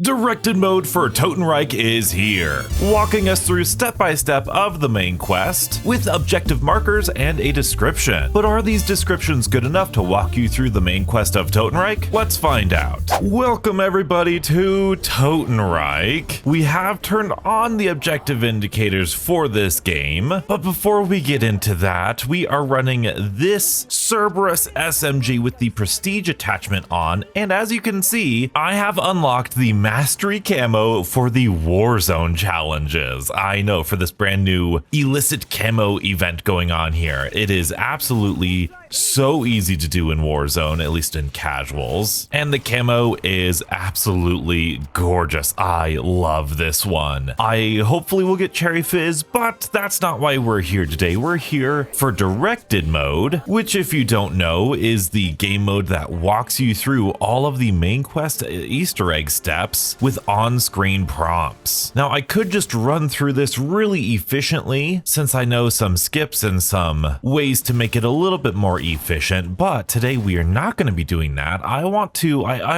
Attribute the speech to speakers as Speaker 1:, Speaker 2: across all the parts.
Speaker 1: Directed Mode for Totenreich is here, walking us through step-by-step of the main quest with objective markers and a description. But are these descriptions good enough to walk you through the main quest of Totenreich? Let's find out. Welcome everybody to Totenreich. We have turned on the objective indicators for this game, but before we get into that, we are running this Cerberus SMG with the Prestige attachment on, and as you can see, I have unlocked the Mastery Camo for the Warzone challenges. I know, for this brand new illicit camo event going on here. It is absolutely so easy to do in Warzone, at least in casuals, and the camo is absolutely gorgeous. I love this one. I hopefully will get Cherry Fizz, but that's not why we're here today. We're here for Directed Mode, which, if you don't know, is the game mode that walks you through all of the main quest Easter egg steps with on-screen prompts. Now, I could just run through this really efficiently, since I know some skips and some ways to make it a little bit more efficient, but today we are not going to be doing that. I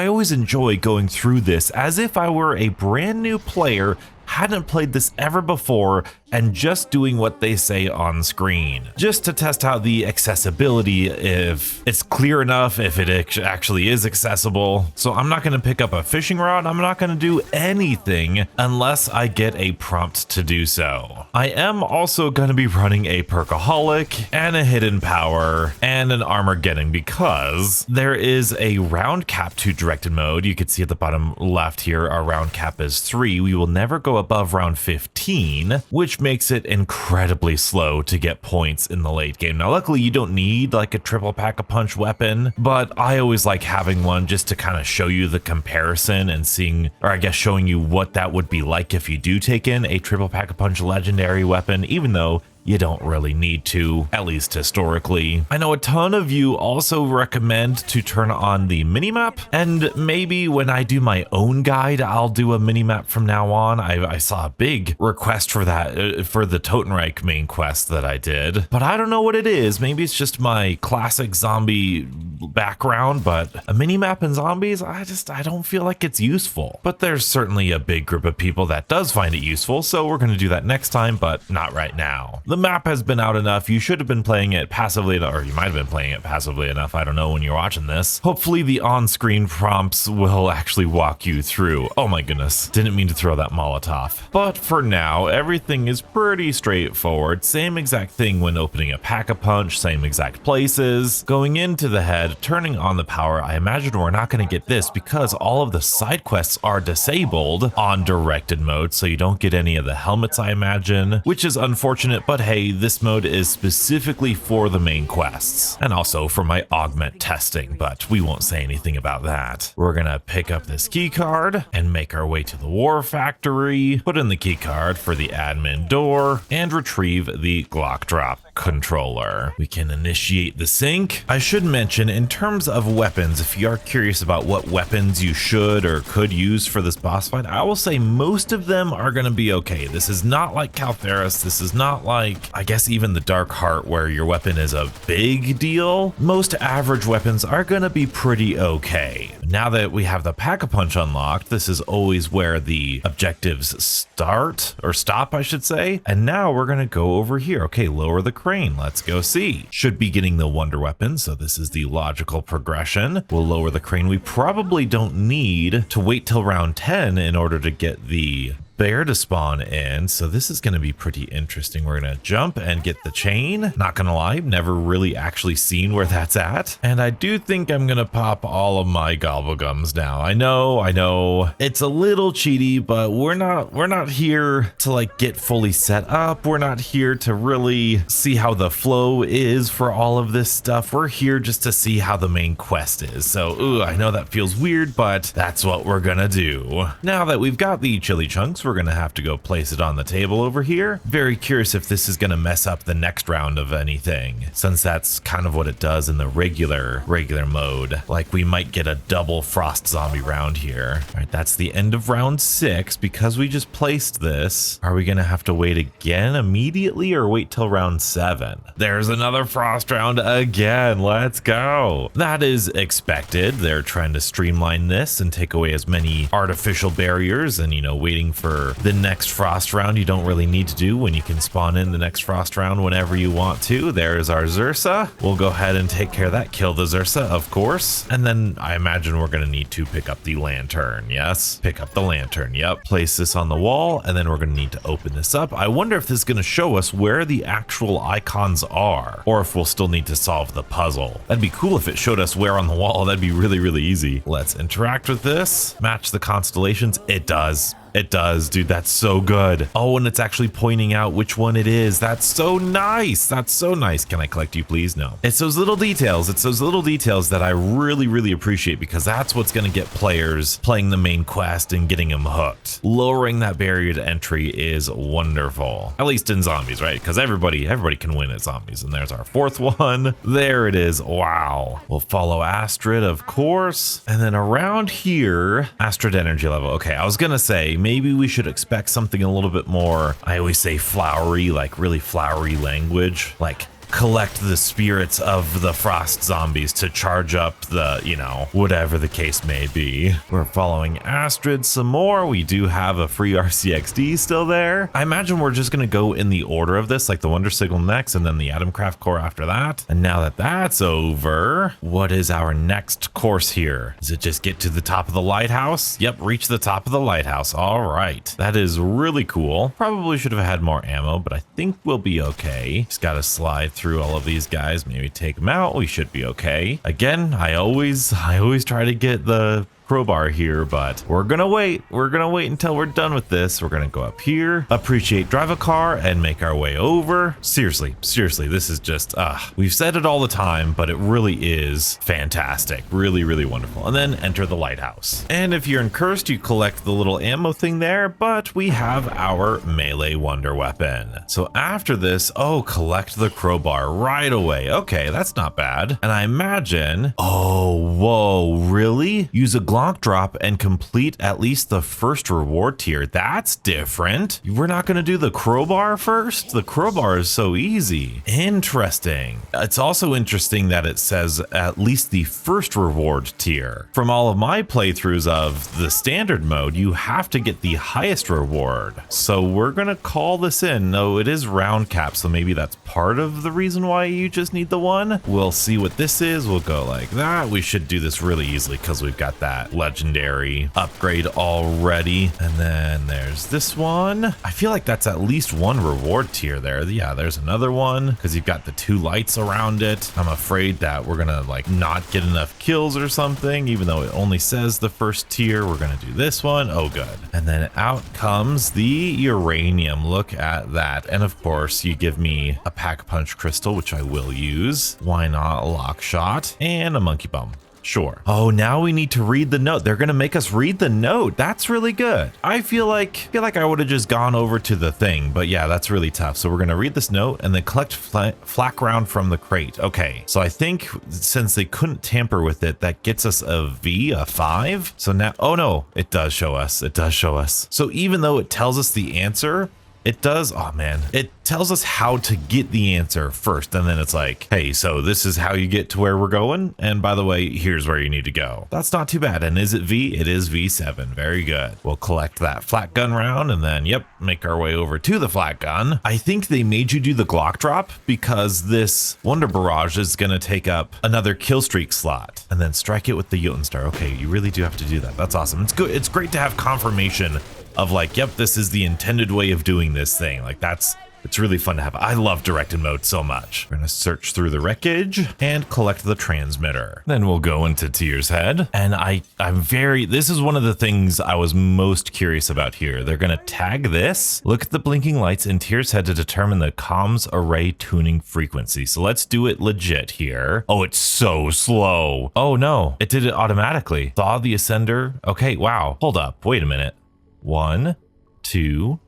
Speaker 1: always enjoy going through this as if I were a brand new player, hadn't played this ever before, and just doing what they say on screen, just to test out the accessibility, if it's clear enough, if it actually is accessible. So I'm not going to pick up a fishing rod. I'm not going to do anything unless I get a prompt to do so. I am also going to be running a Perkaholic and a Hidden Power and an Armageddon, because there is a round cap to Directed Mode. You can see at the bottom left here, our round cap is 3. We will never go above round 15, which makes it incredibly slow to get points in the late game. Now, luckily you don't need like a triple pack-a-punch weapon, but I always like having one just to kind of show you the comparison and seeing, or I guess showing you what that would be like if you do take in a triple pack-a-punch legendary weapon, even though you don't really need to, at least historically. I know a ton of you also recommend to turn on the minimap, and maybe when I do my own guide, I'll do a minimap from now on. I saw a big request for that for the Totenreich main quest that I did, but I don't know what it is. Maybe it's just my classic zombie background, but a minimap in zombies, I don't feel like it's useful. But there's certainly a big group of people that does find it useful, so we're going to do that next time, but not right now. The map has been out enough. You should have been playing it passively, or you might have been playing it passively enough. I don't know when you're watching this. Hopefully the on-screen prompts will actually walk you through. Oh my goodness, didn't mean to throw that Molotov. But for now, everything is pretty straightforward. Same exact thing when opening a pack-a-punch, same exact places. Going into the head, turning on the power. I imagine we're not going to get this because all of the side quests are disabled on Directed Mode, so you don't get any of the helmets, I imagine, which is unfortunate, but hey, this mode is specifically for the main quests and also for my augment testing, but we won't say anything about that. We're gonna pick up this key card and make our way to the war factory, put in the key card for the admin door, and retrieve the Glocke drop controller. We can initiate the sync. I should mention, in terms of weapons, if you are curious about what weapons you should or could use for this boss fight, I will say most of them are going to be okay. This is not like Caltheris. This is not like, I guess, even the Dark Heart, where your weapon is a big deal. Most average weapons are going to be pretty okay. Now that we have the Pack-a-Punch unlocked, this is always where the objectives start, or stop, I should say. And now we're going to go over here. Okay, lower the crane. Let's go see. Should be getting the wonder weapon, so this is the logical progression. We'll lower the crane. We probably don't need to wait till round 10 in order to get the bear to spawn in, so this is going to be pretty interesting. We're going to jump and get the chain. Not gonna lie, never really actually seen where that's at, and I do think I'm gonna pop all of my gobblegums now. I know it's a little cheaty, but we're not here to like get fully set up. We're not here to really see how the flow is for all of this stuff. We're here just to see how the main quest is. So I know that feels weird, but that's what we're gonna do. Now that we've got the chili chunks, we're we're gonna have to go place it on the table over here. Very curious if this is gonna mess up the next round of anything, since that's kind of what it does in the regular mode. Like we might get a double frost zombie round here. All right, that's the end of round 6. Because we just placed this, are we gonna have to wait again immediately or wait till round 7? There's another frost round again. Let's go. That is expected. They're trying to streamline this and take away as many artificial barriers, and you know, waiting for the next frost round you don't really need to do when you can spawn in the next frost round whenever you want to. There's our Zursa. We'll go ahead and take care of that. Kill the Zursa, of course. And then I imagine we're gonna need to pick up the lantern. Yes, pick up the lantern. Yep, place this on the wall, and then we're gonna need to open this up. I wonder if this is gonna show us where the actual icons are, or if we'll still need to solve the puzzle. That'd be cool if it showed us where on the wall. That'd be really, really easy. Let's interact with this. Match the constellations. It does. It does, dude. That's so good. Oh, and it's actually pointing out which one it is. That's so nice. That's so nice. Can I collect you, please? No. It's those little details. It's those little details that I really, really appreciate, because that's what's going to get players playing the main quest and getting them hooked. Lowering that barrier to entry is wonderful. At least in zombies, right? Because everybody can win at zombies. And there's our 4th one. There it is. Wow. We'll follow Astrid, of course. And then around here, Astrid energy level. Okay, I was going to say, maybe we should expect something a little bit more, I always say flowery, like really flowery language, like collect the spirits of the frost zombies to charge up the, you know, whatever the case may be. We're following Astrid some more. We do have a free RCXD still there. I imagine we're just going to go in the order of this, like the Wonder Signal next, and then the Atomkraft core after that. And now that that's over, what is our next course here? Does it just get to the top of the lighthouse? Yep, reach the top of the lighthouse. All right. That is really cool. Probably should have had more ammo, but I think we'll be okay. Just got to slide through all of these guys, maybe take them out. We should be okay. Again, I always try to get the crowbar here, but we're gonna wait. We're gonna wait until we're done with this. We're gonna go up here, appreciate Dravakar, and make our way over. Seriously, this is just, we've said it all the time, but it really is fantastic. Really, really wonderful. And then enter the lighthouse. And if you're in Cursed, you collect the little ammo thing there, but we have our melee wonder weapon. So after this, collect the crowbar right away. Okay, that's not bad. And I imagine, whoa, really? Use a Glocke drop and complete at least the first reward tier. That's different. We're not going to do the crowbar first? The crowbar is so easy. Interesting. It's also interesting that it says at least the first reward tier. From all of my playthroughs of the standard mode, you have to get the highest reward. So we're going to call this in. No, it is round cap, so maybe that's part of the reason why you just need the one. We'll see what this is. We'll go like that. We should do this really easily because we've got that legendary upgrade already. And then there's this one. I feel like that's at least one reward tier there. Yeah, there's another one because you've got the 2 lights around it. I'm afraid that we're gonna like not get enough kills or something, even though it only says the first tier. We're gonna do this one. Oh, good. And then out comes the uranium. Look at that. And of course, you give me a pack punch crystal, which I will use. Why not a lock shot and a monkey bum? Sure. Oh, now we need to read the note. They're going to make us read the note. That's really good. I feel like I would have just gone over to the thing, but yeah, that's really tough. So we're going to read this note and then collect flak round from the crate. Okay. So I think since they couldn't tamper with it, that gets us a V, a 5. So now, oh no, it does show us. It does show us. So even though it tells us the answer, it does, oh man, it tells us how to get the answer first, and then it's like, hey, so this is how you get to where we're going, and by the way, here's where you need to go. That's not too bad. And is it V? It is V7. Very good. We'll collect that flat gun round, and then, yep, make our way over to the flat gun. I think they made you do the Glocke drop because this Wunderbarrage is going to take up another kill streak slot, and then strike it with the Jotenstar. Okay, you really do have to do that. That's awesome. It's good. It's great to have confirmation of like, yep, this is the intended way of doing this thing. Like it's really fun to have. I love directed mode so much. We're gonna search through the wreckage and collect the transmitter. Then we'll go into Tyr's head. And this is one of the things I was most curious about here. They're gonna tag this. Look at the blinking lights in Tyr's head to determine the comms array tuning frequency. So let's do it legit here. Oh, it's so slow. Oh no, it did it automatically. Thaw the ascender. Okay, wow. Hold up, wait a minute. 1, 2,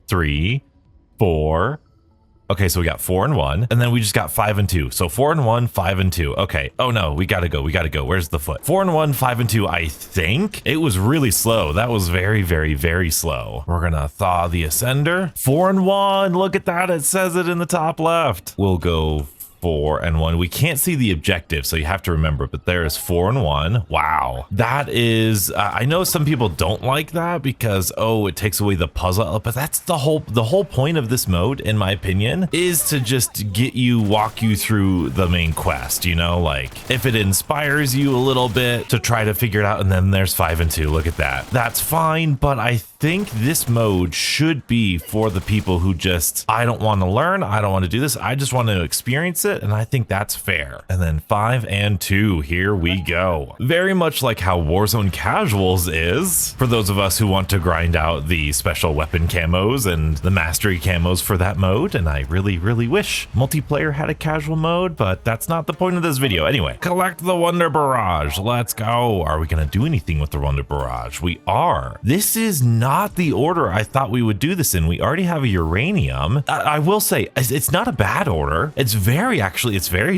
Speaker 1: 3, 4. Okay, so we got 4 and 1, and then we just got 5 and 2. So 4 and 1, 5 and 2. Okay. Oh no, we gotta go. Where's the foot? 4 and 1, 5 and 2. I think it was really slow. That was very, very, very slow. We're gonna thaw the ascender. 4 and 1. Look at that. It says it in the top left. We'll go 4 and 1. We can't see the objective, so you have to remember, but there is 4 and 1. Wow. That is, I know some people don't like that because, oh, it takes away the puzzle, but that's the whole point of this mode, in my opinion, is to just walk you through the main quest, you know, like if it inspires you a little bit to try to figure it out, and then there's 5 and 2. Look at that. That's fine, but I think this mode should be for the people who just, I don't want to learn, I don't want to do this, I just want to experience it, and I think that's fair. And then 5 and 2, here we go. Very much like how Warzone Casuals is, for those of us who want to grind out the special weapon camos and the mastery camos for that mode, and I really, really wish multiplayer had a casual mode, but that's not the point of this video. Anyway, collect the Wunderbarrage. Let's go. Are we going to do anything with the Wunderbarrage? We are. This is not the order I thought we would do this in. We already have a uranium. I will say, it's not a bad order. It's very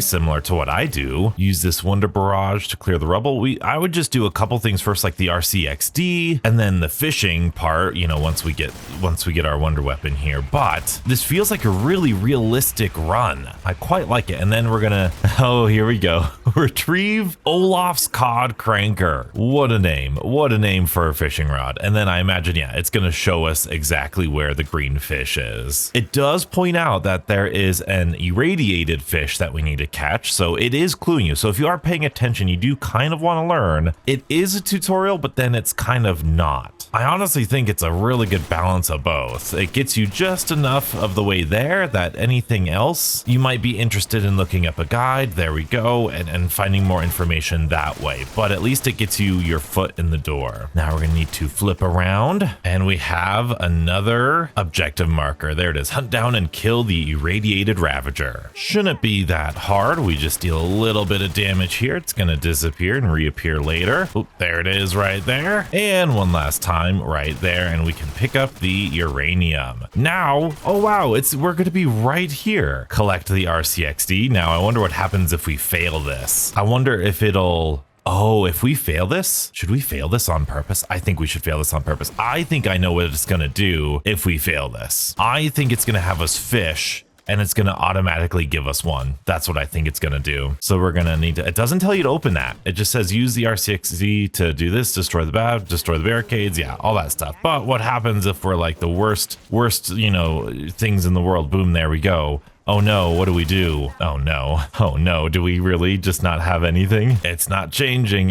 Speaker 1: similar to what I do. Use this Wunderbarrage to clear the rubble. I would just do a couple things first, like the RCXD, and then the fishing part, you know, once we get our wonder weapon here. But this feels like a really realistic run. I quite like it. And then we're gonna, oh, here we go. Retrieve Olaf's Cod Cranker. What a name for a fishing rod. And then I imagine, yeah, it's gonna show us exactly where the green fish is. It does point out that there is an irradiated fish that we need to catch, so it is cluing you. So if you are paying attention, you do kind of want to learn. It is a tutorial, but then it's kind of not. I honestly think it's a really good balance of both. It gets you just enough of the way there that anything else you might be interested in looking up a guide, there we go, and finding more information that way. But at least it gets you your foot in the door. Now we're gonna need to flip around, and we have another objective marker. There it is. Hunt down and kill the irradiated Ravager. Shouldn't be that hard. We just deal a little bit of damage here. It's gonna disappear and reappear later. Oh, there it is right there. And one last time right there, and we can pick up the uranium. Now, oh wow, we're gonna be right here. Collect the RCXD. Now I wonder what happens if we fail this. I wonder if it'll, oh, if we fail this, should we fail this on purpose? I think we should fail this on purpose. I think I know what it's gonna do if we fail this. I think it's gonna have us fish, and it's gonna automatically give us one. That's what I think it's gonna do. So we're gonna need to, it doesn't tell you to open that. It just says use the RCXD to do this, destroy the barricades, yeah, all that stuff. But what happens if we're like the worst, you know, things in the world? Boom, there we go. Oh no, what do we do? Oh no, do we really just not have anything? It's not changing,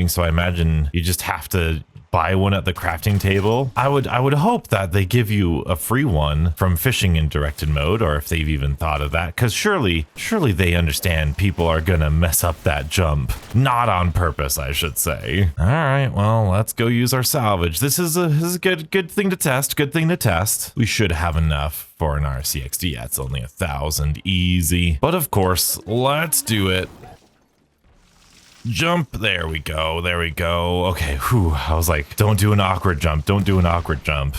Speaker 1: so I imagine you just have to buy one at the crafting table. I would hope that they give you a free one from fishing in directed mode, or if they've even thought of that, because surely they understand people are gonna mess up that jump. Not on purpose, I should say. All right, well, let's go use our salvage. This is a good thing to test. We should have enough for an RCXD. Yeah, it's only 1,000 easy. But of course, let's do it. Jump, there we go. Okay, whew, I was like, don't do an awkward jump.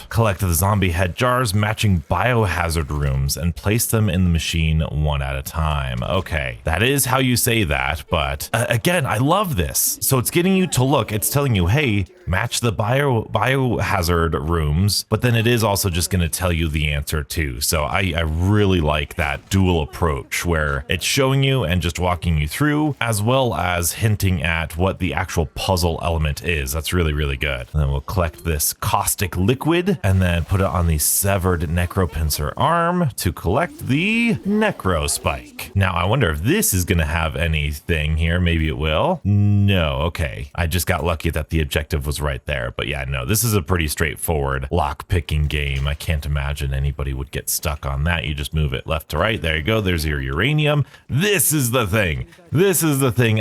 Speaker 1: Collect the zombie head jars matching biohazard rooms and place them in the machine one at a time. Okay, that is how you say that, but again, I love this. So it's getting you to look, it's telling you, hey, match the biohazard rooms, but then it is also just gonna tell you the answer too. So I really like that dual approach where it's showing you and just walking you through, as well as hinting at what the actual puzzle element is. That's really, really good. And then we'll collect this caustic liquid and then put it on the severed necropincer arm to collect the necro spike. Now I wonder if this is gonna have anything here. Maybe it will. No, okay. I just got lucky that the objective was right there. But yeah, no, this is a pretty straightforward lock picking game. I can't imagine anybody would get stuck on that. You just move it left to right. There you go. There's your uranium. This is the thing.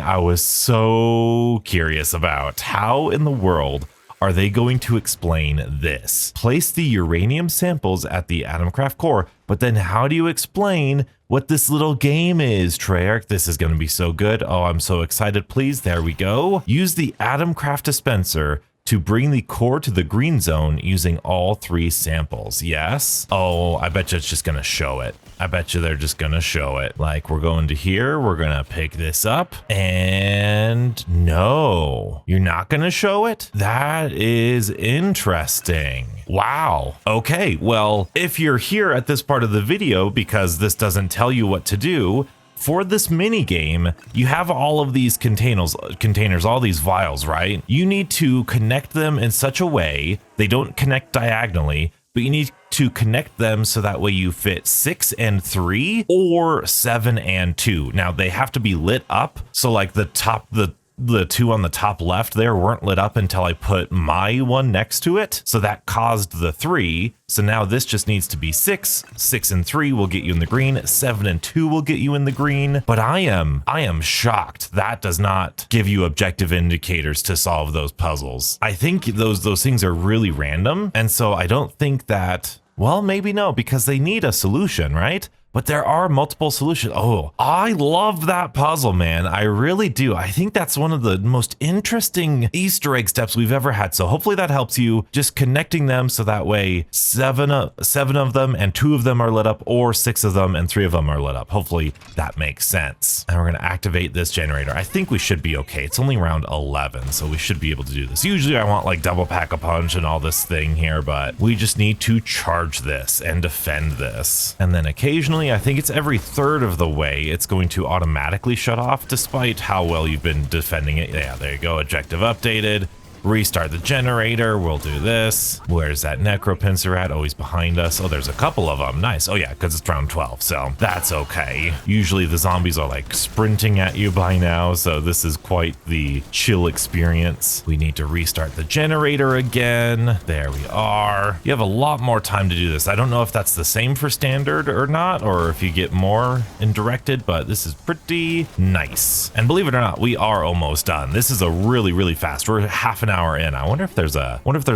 Speaker 1: I was so curious about. How in the world are they going to explain this? Place the uranium samples at the Atomkraft core, but then how do you explain what this little game is, Treyarch? This is going to be so good. Oh, I'm so excited. Please, there we go. Use the Atomkraft dispenser to bring the core to the green zone using all 3 samples. Yes? Oh, I bet you it's just gonna show it. I bet you they're just gonna show it. Like, we're going to here, we're gonna pick this up, and no, you're not gonna show it? That is interesting. Wow. Okay, well, if you're here at this part of the video because this doesn't tell you what to do, for this mini game, you have all of these containers, all these vials, right? You need to connect them in such a way they don't connect diagonally, but you need to connect them so that way you fit 6 and 3 or 7 and 2. Now they have to be lit up. So like the 2 on the top left there weren't lit up until I put my one next to it. So that caused the 3. So now this just needs to be 6. 6 and 3 will get you in the green. 7 and 2 will get you in the green. But I am shocked that does not give you objective indicators to solve those puzzles. I think those things are really random. And so I don't think that, well, maybe no, because they need a solution, right? But there are multiple solutions. Oh, I love that puzzle, man. I really do. I think that's one of the most interesting Easter egg steps we've ever had. So hopefully that helps you, just connecting them so that way 7 of them and 2 of them are lit up, or 6 of them and 3 of them are lit up. Hopefully that makes sense. And we're gonna activate this generator. I think we should be okay. It's only around 11, so we should be able to do this. Usually I want like double pack-a-punch and all this thing here, but we just need to charge this and defend this. And then occasionally, I think it's every third of the way it's going to automatically shut off despite how well you've been defending it. Yeah, there you go. Objective updated. Restart the generator. We'll do this. Where's that necropincer at? Oh, he's behind us. Oh, there's a couple of them. Nice. Oh yeah, because it's round 12, so that's okay. Usually the zombies are like sprinting at you by now, so this is quite the chill experience. We need to restart the generator again. There we are. You have a lot more time to do this. I don't know if that's the same for standard or not, or if you get more in directed, but this is pretty nice. And believe it or not, we are almost done. This is a really fast. We're half an hour in. I wonder if there's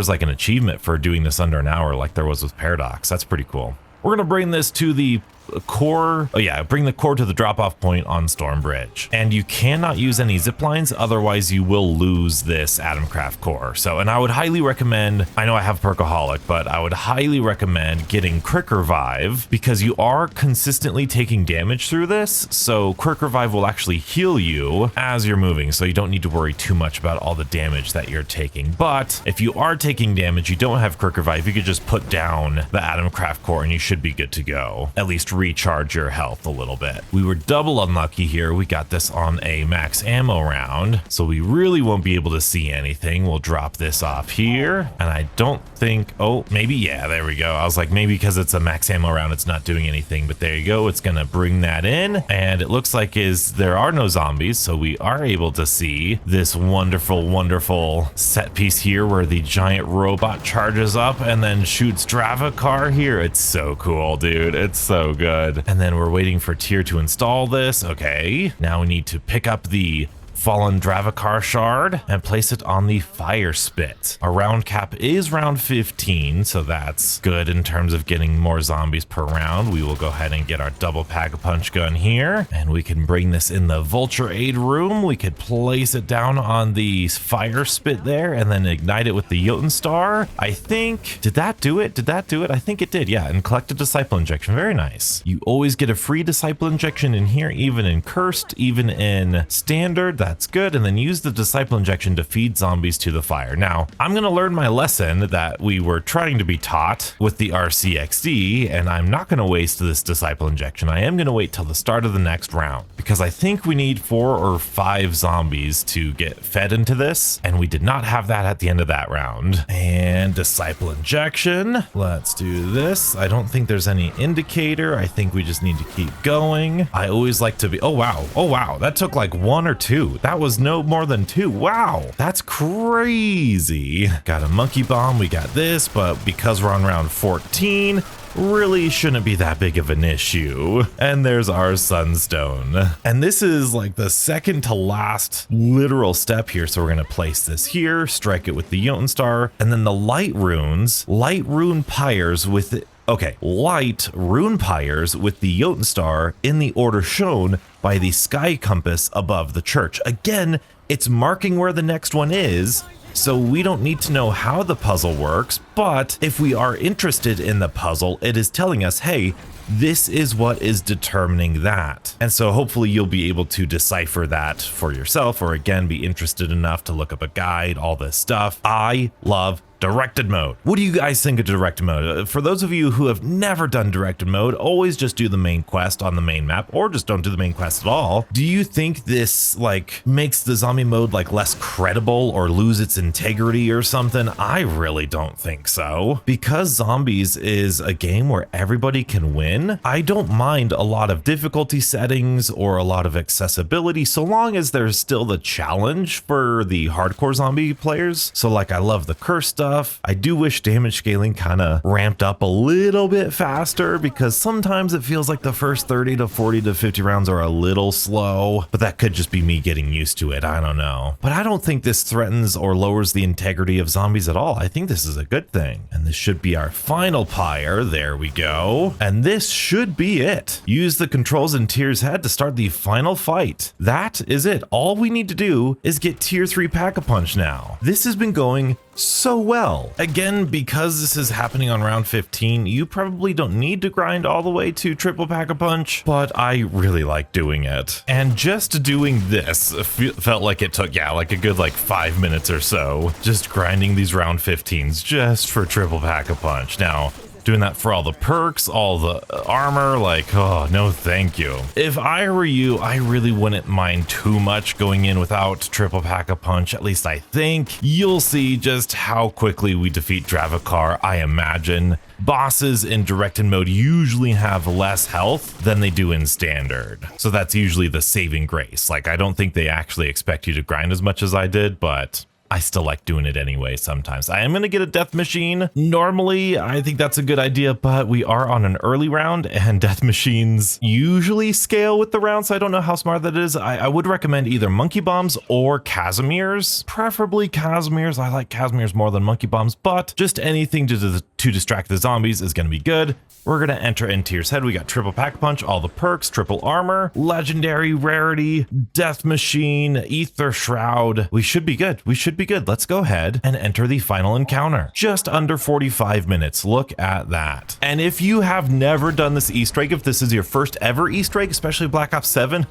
Speaker 1: like an achievement for doing this under an hour like there was with Paradox. That's pretty cool. We're gonna bring this to the core. Oh yeah, bring the core to the drop-off point on Storm Bridge. And you cannot use any zip lines, otherwise you will lose this Atomkraft core. So, and I would highly recommend, I know I have Perkaholic, but I would highly recommend getting Quick Revive because you are consistently taking damage through this. So Quick Revive will actually heal you as you're moving, so you don't need to worry too much about all the damage that you're taking. But if you are taking damage, you don't have Quick Revive, you could just put down the Atomkraft core and you should be good to go. At least recharge your health a little bit. We were double unlucky here. We got this on a max ammo round, so we really won't be able to see anything. We'll drop this off here, and I don't think, oh, maybe, yeah, there we go. I was like, maybe because it's a max ammo round, it's not doing anything, but there you go. It's gonna bring that in, and it looks like there are no zombies, so we are able to see this wonderful set piece here where the giant robot charges up and then shoots Dravakar here. It's so cool, dude. It's so good. And then we're waiting for Tier to install this. Okay, now we need to pick up the fallen Dravakar shard and place it on the fire spit. Our round cap is round 15, so that's good in terms of getting more zombies per round. We will go ahead and get our double pack-a-punch gun here, and we can bring this in the Vulture Aid room. We could place it down on the fire spit there and then ignite it with the Jotun Star. I think, did that do it? I think it did, yeah, and collect a Disciple Injection. Very nice. You always get a free Disciple Injection in here, even in Cursed, even in Standard. That's good. And then use the Disciple Injection to feed zombies to the fire. Now, I'm going to learn my lesson that we were trying to be taught with the RCXD, and I'm not going to waste this Disciple Injection. I am going to wait till the start of the next round, because I think we need 4 or 5 zombies to get fed into this, and we did not have that at the end of that round. And Disciple Injection. Let's do this. I don't think there's any indicator. I think we just need to keep going. I always like to be, oh wow, that took like 1 or 2. That was no more than 2. Wow, that's crazy. Got a monkey bomb. We got this, but because we're on round 14, really shouldn't be that big of an issue. And there's our sunstone. And this is like the second to last literal step here. So we're going to place this here, strike it with the Jotun Star, and then the light runes, light rune pyres with it. Okay, light rune pyres with the Jotun Star in the order shown by the sky compass above the church. Again, it's marking where the next one is, so we don't need to know how the puzzle works, but if we are interested in the puzzle, it is telling us, hey, this is what is determining that. And so hopefully you'll be able to decipher that for yourself, or again, be interested enough to look up a guide, all this stuff. I love directed mode. What do you guys think of directed mode? For those of you who have never done directed mode, always just do the main quest on the main map, or just don't do the main quest at all. Do you think this like makes the zombie mode like less credible or lose its integrity or something? I really don't think so. Because zombies is a game where everybody can win, I don't mind a lot of difficulty settings or a lot of accessibility, so long as there's still the challenge for the hardcore zombie players. So like, I love the curse stuff. I do wish damage scaling kind of ramped up a little bit faster, because sometimes it feels like the first 30 to 40 to 50 rounds are a little slow, but that could just be me getting used to it. I don't know. But I don't think this threatens or lowers the integrity of zombies at all. I think this is a good thing. And this should be our final pyre. There we go. And this should be it. Use the controls in Tyr's head to start the final fight. That is it. All we need to do is get tier 3 Pack-a-Punch now. This has been going so well. Again, because this is happening on round 15, you probably don't need to grind all the way to triple Pack-a-Punch, but I really like doing it. And just doing this felt like it took, yeah, like a good like 5 minutes or so, just grinding these round 15s just for triple Pack-a-Punch. Now, doing that for all the perks, all the armor, like, oh, no thank you. If I were you, I really wouldn't mind too much going in without triple Pack-a-Punch. At least I think. You'll see just how quickly we defeat Dravakar, I imagine. Bosses in directed mode usually have less health than they do in standard. So that's usually the saving grace. Like, I don't think they actually expect you to grind as much as I did, but I still like doing it anyway sometimes. I am going to get a death machine. Normally, I think that's a good idea, but we are on an early round and death machines usually scale with the round, so I don't know how smart that is. I would recommend either monkey bombs or Casimir's, preferably Casimir's. I like Casimir's more than monkey bombs, but just anything to distract the zombies is going to be good. We're going to enter in Tyr's head. We got triple Pack-a-Punch, all the perks, triple armor, legendary rarity, death machine, ether shroud. We should be good. We should be good. Let's go ahead and enter the final encounter. Just under 45 minutes. Look at that. And if you have never done this Easter egg, if this is your first ever Easter egg, especially Black Ops 7,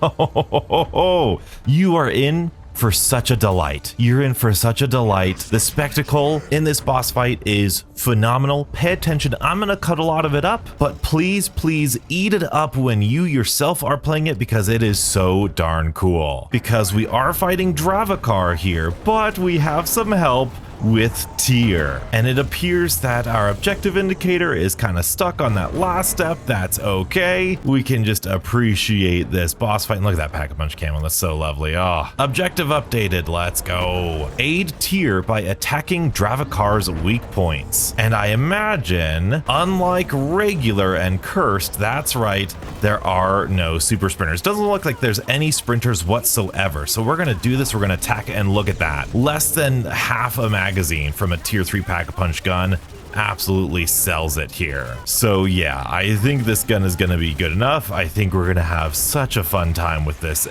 Speaker 1: you are in for such a delight. You're in for such a delight. The spectacle in this boss fight is phenomenal. Pay attention. I'm gonna cut a lot of it up, but please, please eat it up when you yourself are playing it, because it is so darn cool. Because we are fighting Dravakar here, but we have some help with Tyr, and it appears that our objective indicator is kind of stuck on that last step. That's okay. We can just appreciate this boss fight. And look at that Pack-a-Punch camo. That's so lovely. Oh, objective updated. Let's go. Aid Tyr by attacking Dravakar's weak points. And I imagine, unlike regular and cursed, that's right, there are no super sprinters. Doesn't look like there's any sprinters whatsoever. So we're gonna do this. We're gonna attack, and look at that. Less than half a magazine from a tier 3 Pack-a-Punch gun absolutely sells it here. So yeah, I think this gun is gonna be good enough. I think we're gonna have such a fun time with this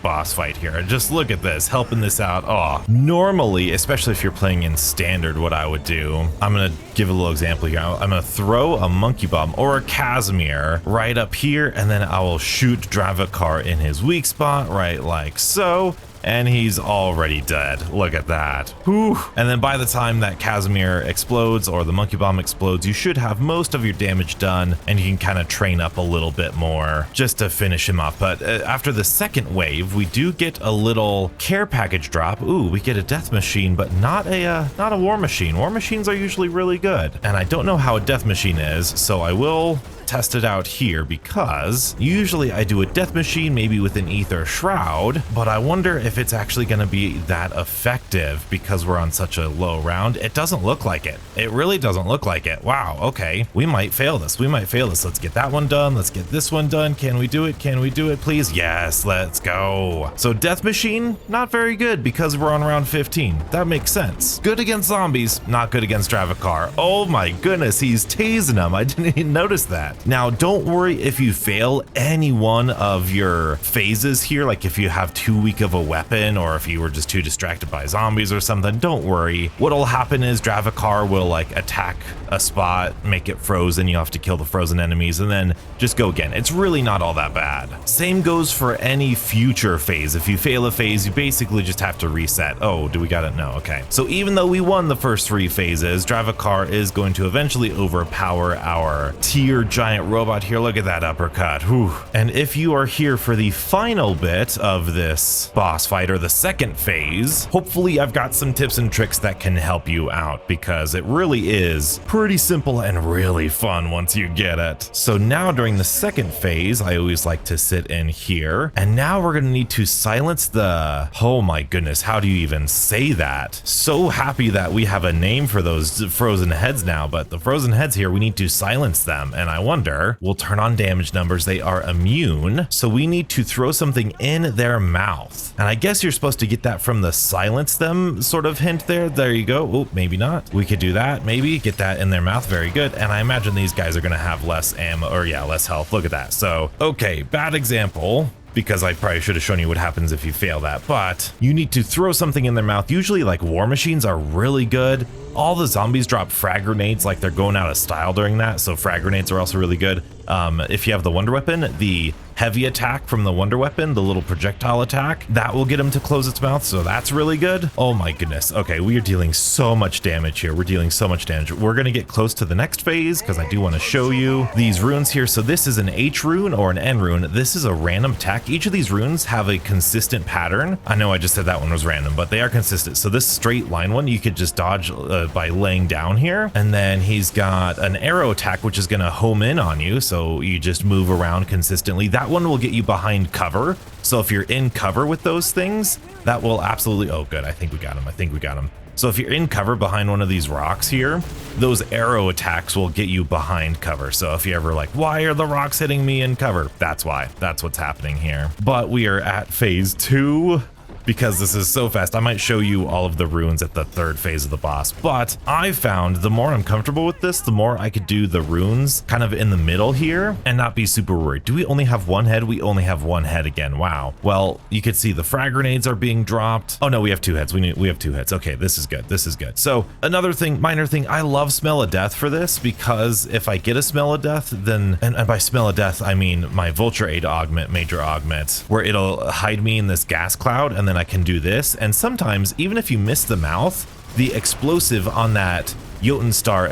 Speaker 1: boss fight here. Just look at this, helping this out. Oh, normally, especially if you're playing in standard, what I would do, I'm gonna give a little example here. I'm gonna throw a monkey bomb or a Casimir right up here, and then I will shoot Dravakar in his weak spot, right like so. And he's already dead. Look at that. Whew. And then by the time that Casimir explodes or the monkey bomb explodes, you should have most of your damage done, and you can kind of train up a little bit more just to finish him off. But after the second wave, we do get a little care package drop. Ooh, we get a death machine, but not a war machine. War machines are usually really good. And I don't know how a death machine is, so I will test it out here, because usually I do a death machine maybe with an ether shroud, but I wonder if it's actually going to be that effective because we're on such a low round. It doesn't look like it. It really doesn't look like it. Wow, okay, we might fail this. We might fail this. Let's get that one done. Let's get this one done. Can we do it? Can we do it, please? Yes, let's go. So death machine, not very good because we're on round 15. That makes sense. Good against zombies, not good against Dravakar. Oh my goodness, he's tasing him. I didn't even notice that. Now, don't worry if you fail any one of your phases here, like if you have too weak of a weapon happen, or if you were just too distracted by zombies or something, don't worry. What'll happen is Dravakar will like attack a spot, make it frozen, you have to kill the frozen enemies, and then just go again. It's really not all that bad. Same goes for any future phase. If you fail a phase, you basically just have to reset. Oh, do we got it? No, okay. So even though we won the first 3 phases, Dravakar is going to eventually overpower our tier giant robot here. Look at that uppercut. Whew. And if you are here for the final bit of this boss fight, or the second phase, hopefully I've got some tips and tricks that can help you out, because it really is pretty simple and really fun once you get it. So now during the second phase, I always like to sit in here, and now we're gonna need to silence the, oh my goodness, how do you even say that? So happy that we have a name for those frozen heads now, but the frozen heads here, we need to silence them, and I wonder, we'll turn on damage numbers. They are immune, so we need to throw something in their mouth, and I guess you're supposed to get that from the silence them sort of hint there. There you go. Oh, maybe not. We could do that. Maybe get that in their mouth. Very good. And I imagine these guys are gonna have less ammo, or yeah, less health. Look at that. So okay, bad example, because I probably should have shown you what happens if you fail that, but you need to throw something in their mouth. Usually like war machines are really good. All the zombies drop frag grenades, like they're going out of style during that, so frag grenades are also really good. If you have the wonder weapon, the heavy attack from the wonder weapon, the little projectile attack, that will get him to close its mouth, so that's really good. Oh my goodness. Okay, we are dealing so much damage here. We're dealing so much damage. We're gonna get close to the next phase because I do want to show you these runes here. So this is an H rune or an N rune. This is a random attack. Each of these runes have a consistent pattern. I know I just said that one was random, but they are consistent. So this straight line one, you could just dodge by laying down here. And then he's got an arrow attack, which is gonna home in on you. So you just move around consistently. That one will get you behind cover. So if you're in cover with those things, that will absolutely, oh good, I think we got him. I think we got him. So if you're in cover behind one of these rocks here, those arrow attacks will get you behind cover. So if you ever like, why are the rocks hitting me in cover? That's why. That's what's happening here. But we are at phase 2. Because this is so fast, I might show you all of the runes at the 3rd phase of the boss, but I found the more I'm comfortable with this, the more I could do the runes kind of in the middle here and not be super worried. Do we only have one head? We only have one head again. Wow. Well, you could see the frag grenades are being dropped. Oh no, we have 2 heads. We have 2 heads. Okay, this is good. This is good. So another thing, minor thing, I love smell of death for this, because if I get a smell of death, then, and by smell of death, I mean my vulture aid augment, major augment, where it'll hide me in this gas cloud, and then I can do this. And sometimes even if you miss the mouth, the explosive on that Jotun Star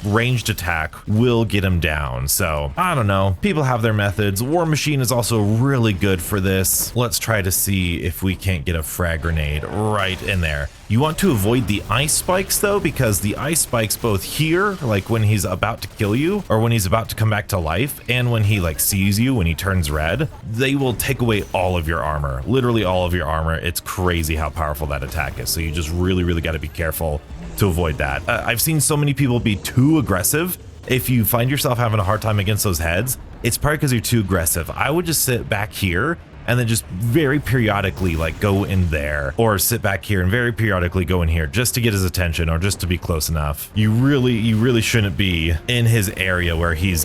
Speaker 1: ranged attack will get him down. So I don't know, people have their methods. War Machine is also really good for this. Let's try to see if we can't get a frag grenade right in there. You want to avoid the ice spikes though, because the ice spikes both here, like when he's about to kill you or when he's about to come back to life, and when he like sees you, when he turns red, they will take away all of your armor, literally all of your armor. It's crazy how powerful that attack is. So you just really got to be careful to avoid that. I've seen so many people be too aggressive. If you find yourself having a hard time against those heads, it's probably because you're too aggressive. I would just sit back here and then just very periodically like go in there, or sit back here and very periodically go in here just to get his attention or just to be close enough. You really shouldn't be in his area where he's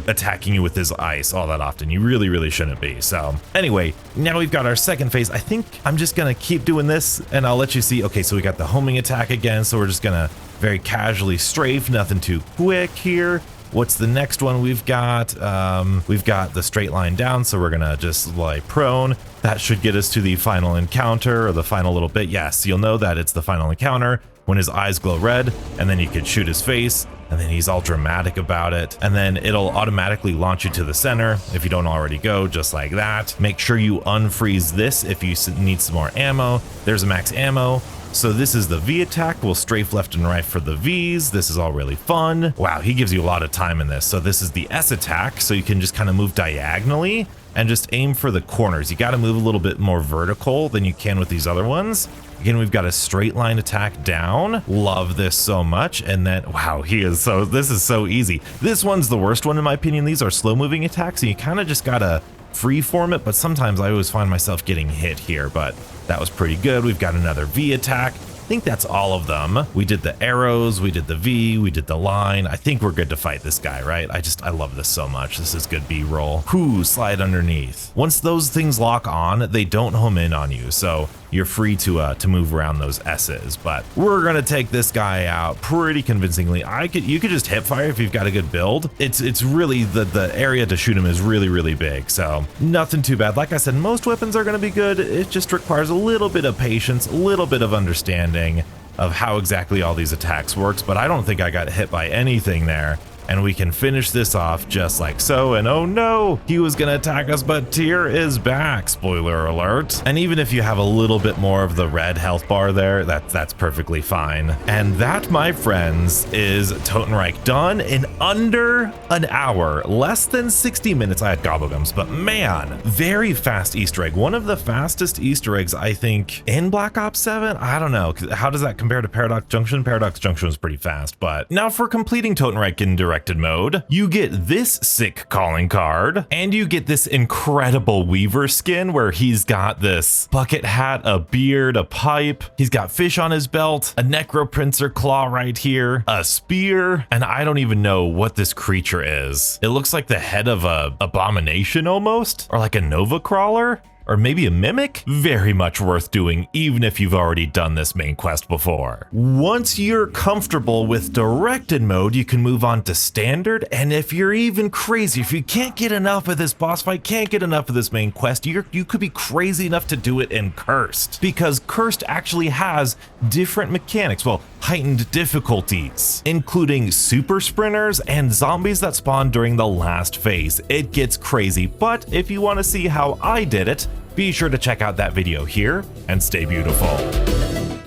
Speaker 1: attacking you with his ice all that often. You really shouldn't be. So anyway, now we've got our second phase. I think I'm just gonna keep doing this and I'll let you see. Okay, so we got the homing attack again. So we're just gonna very casually strafe, nothing too quick here. What's the next one we've got? We've got the straight line down, so we're gonna just lie prone. That should get us to the final encounter, or the final little bit. Yes, you'll know that it's the final encounter when his eyes glow red, and then you could shoot his face, and then he's all dramatic about it, and then it'll automatically launch you to the center if you don't already go, just like that. Make sure you unfreeze this if you need some more ammo. There's a max ammo. So this is the V attack. We'll strafe left and right for the Vs. This is all really fun. Wow, he gives you a lot of time in this. So this is the S attack. So you can just kind of move diagonally and just aim for the corners. You got to move a little bit more vertical than you can with these other ones. Again, we've got a straight line attack down. Love this so much. And then, wow, this is so easy. This one's the worst one in my opinion. These are slow moving attacks, and you kind of just gotta freeform it, but sometimes I always find myself getting hit here, but that was pretty good. We've got another V attack. think that's all of them. We did the arrows, we did the V, we did the line. I think we're good to fight this guy, right? I love this so much. This is good B-roll. Whoo, slide underneath. Once those things lock on, they don't home in on you, so you're free to move around those S's. But we're gonna take this guy out pretty convincingly. You could just hip fire if you've got a good build. It's really the area to shoot him is really big, so nothing too bad. Like I said, most weapons are gonna be good. It just requires a little bit of patience, a little bit of understanding of how exactly all these attacks works, but I don't think I got hit by anything there. And we can finish this off just like so. And oh no, he was gonna attack us, but Tyr is back, spoiler alert. And even if you have a little bit more of the red health bar there, that's perfectly fine. And that, my friends, is Totenreich done in under an hour, less than 60 minutes. I had gobblegums, but man, very fast Easter egg. One of the fastest Easter eggs, I think, in Black Ops 7. I don't know, how does that compare to Paradox Junction? Paradox Junction was pretty fast, but now for completing Totenreich in directed mode, you get this sick calling card, and you get this incredible Weaver skin where he's got this bucket hat, a beard, a pipe, he's got fish on his belt, a necroprincer claw right here, a spear, and I don't even know what this creature is. It looks like the head of a abomination almost, or like a Nova crawler. Or maybe a mimic? Very much worth doing, even if you've already done this main quest before. Once you're comfortable with directed mode, you can move on to standard, and if you're even crazy, if you can't get enough of this boss fight, can't get enough of this main quest, you could be crazy enough to do it in Cursed, because Cursed actually has different mechanics, well, heightened difficulties, including super sprinters and zombies that spawn during the last phase. It gets crazy, but if you want to see how I did it, be sure to check out that video here, and stay beautiful.